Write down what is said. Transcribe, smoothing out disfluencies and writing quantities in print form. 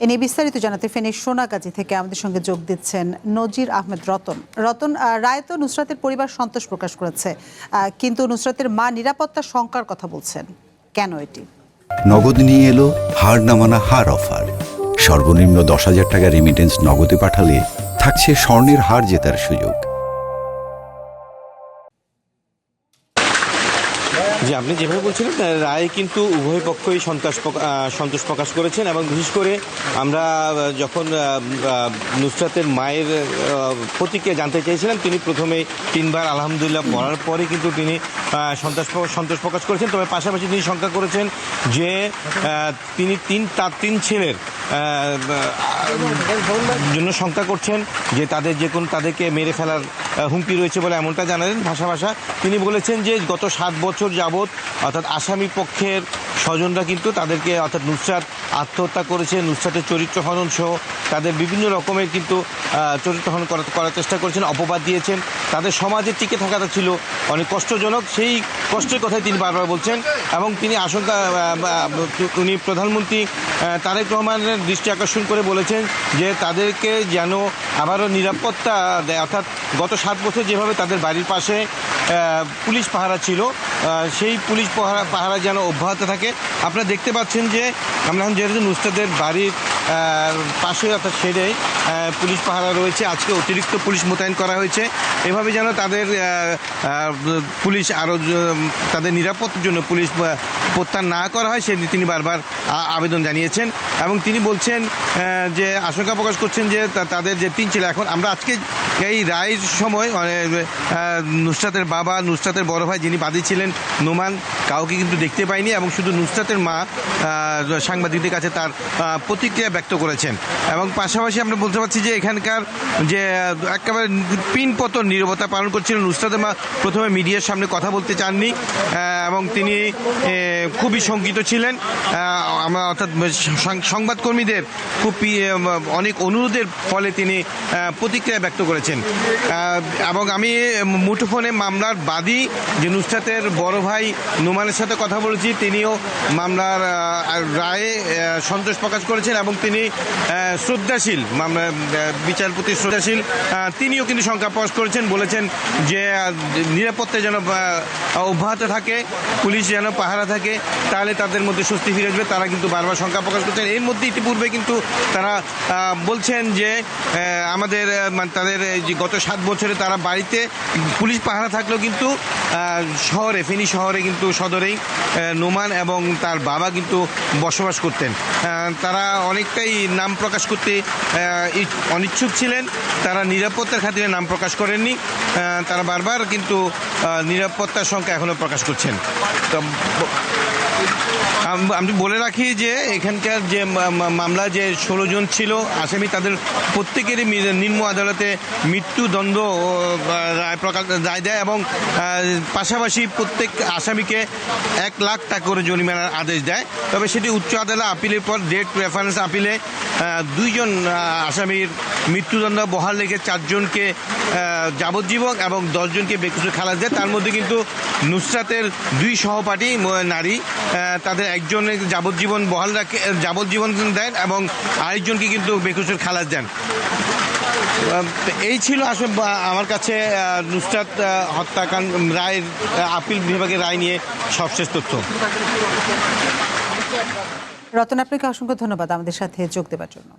এ নিয়ে বিস্তারিত জানাতে ফেনীর সোনাগাজী থেকে আমাদের সঙ্গে যোগ দিচ্ছেন নজির আহমেদ রতন। রায় তো নুসরাতের পরিবার সন্তোষ প্রকাশ করেছে, কিন্তু নুসরাতের মা নিরাপত্তার শঙ্কার কথা বলছেন। কেন এটি? নগদ নিয়ে এলো হার না মানা হার অফার। সর্বনিম্ন 10,000 টাকা রেমিটেন্স নগদে পাঠালে থাকছে স্বর্ণের হার জেতার সুযোগ। জি, আপনি যেভাবে বলছিলেন রায় কিন্তু উভয় পক্ষই সন্তোষ প্রকাশ করেছেন, এবং বিশেষ করে আমরা যখন নুসরাতের মায়ের প্রতিক্রিয়া জানতে চেয়েছিলাম, তিনি প্রথমে 3 বার আলহামদুলিল্লাহ পড়ার পরে কিন্তু তিনি সন্তোষ প্রকাশ করেছেন। তবে পাশাপাশি তিনি শঙ্কা করেছেন যে তিনি তার 3 ছেলের জন্য শঙ্কা করছেন যে তাদেরকে মেরে ফেলার হুমকি রয়েছে বলে এমনটা জানালেন। ভাষা তিনি বলেছেন যে গত 7 বছর যাবৎ অর্থাৎ আসামি পক্ষের স্বজনরা কিন্তু তাদেরকে অর্থাৎ নুসরাত আত্মহত্যা করেছে, নুসরাতের চরিত্র হনন সহ তাদের বিভিন্ন রকমের কিন্তু চরিত্র হনন করার চেষ্টা করেছেন, অপবাদ দিয়েছেন। তাদের সমাজে টিকে থাকাটা ছিল অনেক কষ্টজনক, সেই কষ্টের কথাই তিনি বারবার বলছেন। এবং তিনি উনি প্রধানমন্ত্রী তারেক রহমানের দৃষ্টি আকর্ষণ করে বলেছেন যে তাদেরকে যেন আবারও নিরাপত্তা দেয়, অর্থাৎ গত 7 বছর যেভাবে তাদের বাড়ির পাশে পুলিশ পাহারা ছিল, সেই পুলিশ পাহারা যেন অব্যাহত থাকে। আপনারা দেখতে পাচ্ছেন যে আমরা যেহেতু নুসরাতের বাড়ির পাশে অর্থাৎ শেডে পুলিশ পাহারা রয়েছে, আজকে অতিরিক্ত পুলিশ মোতায়েন করা হয়েছে, এভাবে যেন পুলিশ আরও তাদের নিরাপত্তার জন্য পুলিশ প্রত্যাহার না করা হয় সেদিন তিনি বারবার আবেদন জানিয়েছেন। এবং তিনি বলছেন যে আশঙ্কা প্রকাশ করছেন যে তাদের যে 3 ছেলে, এখন আমরা আজকে এই রায়ের সময় নুসরাতের বাবা, নুসরাতের বড় ভাই যিনি বাদী ছিলেন নোমান, কাউকে কিন্তু দেখতে পাইনি, এবং শুধু নুসরাতের মা সাংবাদিকদের কাছে তার প্রতিক্রিয়া ব্যক্ত করেছেন। এবং পাশাপাশি আমরা বলতে পারছি যে এখানকার যে একেবারে পিনপতন নীরবতা পালন করছিলেন। নুসরাতের মা প্রথমে মিডিয়ার সামনে কথা বলতে চাননি, এবং তিনি খুবই শঙ্কিত ছিলেন। অর্থাৎ সংবাদকর্মীদের খুব অনেক অনুরোধের ফলে তিনি প্রতিক্রিয়া ব্যক্ত করেছেন। এবং আমি মুঠোফোনে মামলার বাদী যে নুসরাতের বড় ভাই নোমানের সাথে কথা বলেছি, তিনিও মামলার রায়ে সন্তোষ প্রকাশ করেছেন, এবং তিনি শ্রদ্ধাশীল, বিচারপতি শ্রদ্ধাশীল, তিনিও কিন্তু শঙ্কা প্রকাশ করেছেন, বলেছেন যে নিরাপত্তা যেন অব্যাহত থাকে, পুলিশ যেন পাহারা থাকে, তাহলে তাদের মধ্যে স্বস্তি ফিরে আসবে। তারা কিন্তু বারবার শঙ্কা প্রকাশ করছেন। এর মধ্যে ইতিপূর্বে কিন্তু তারা বলছেন যে তাদের যে গত 7 বছরে তারা বাড়িতে পুলিশ পাহারা থাকলেও কিন্তু ফেনী শহরে কিন্তু সদরেই নোমান এবং তার বাবা কিন্তু বসবাস করতেন। তারা অনেকটাই নাম প্রকাশ করতে অনিচ্ছুক ছিলেন, তারা নিরাপত্তার খাতিরে নাম প্রকাশ করেননি। তারা বারবার কিন্তু নিরাপত্তার সংখ্যা এখনও প্রকাশ করছেন। তো আমি বলে রাখি যে এখানকার যে মামলা যে 16 জন ছিল আসামি, তাদের প্রত্যেকেরই নিম্ন আদালতে মৃত্যুদণ্ড রায় দেয়, এবং পাশাপাশি প্রত্যেক আসামিকে 1 লাখ টাকা করে জরিমানার আদেশ দেয়। তবে সেটি উচ্চ আদালত আপিলের পর ডেট রেফারেন্স আপিলে 2 জন আসামির মৃত্যুদণ্ড বহাল রেখে 4 জনকে যাবজ্জীবন এবং 10 জনকে বেকসুর খালাস দেয়। তার মধ্যে কিন্তু নুসরাতের 2 সহপাঠী নারী, তাদের একজনের যাবজ্জীবন দেন, এবং আরেকজনকে কিন্তু বেকসুর খালাস দেন। এই ছিল আসলে আমার কাছে নুসরাত হত্যাকাণ্ড রায়ের আপিল বিভাগের রায় নিয়ে সবশেষ তথ্য। রতন, আপনাকে অসংখ্য ধন্যবাদ আমাদের সাথে যোগ দেওয়ার জন্য।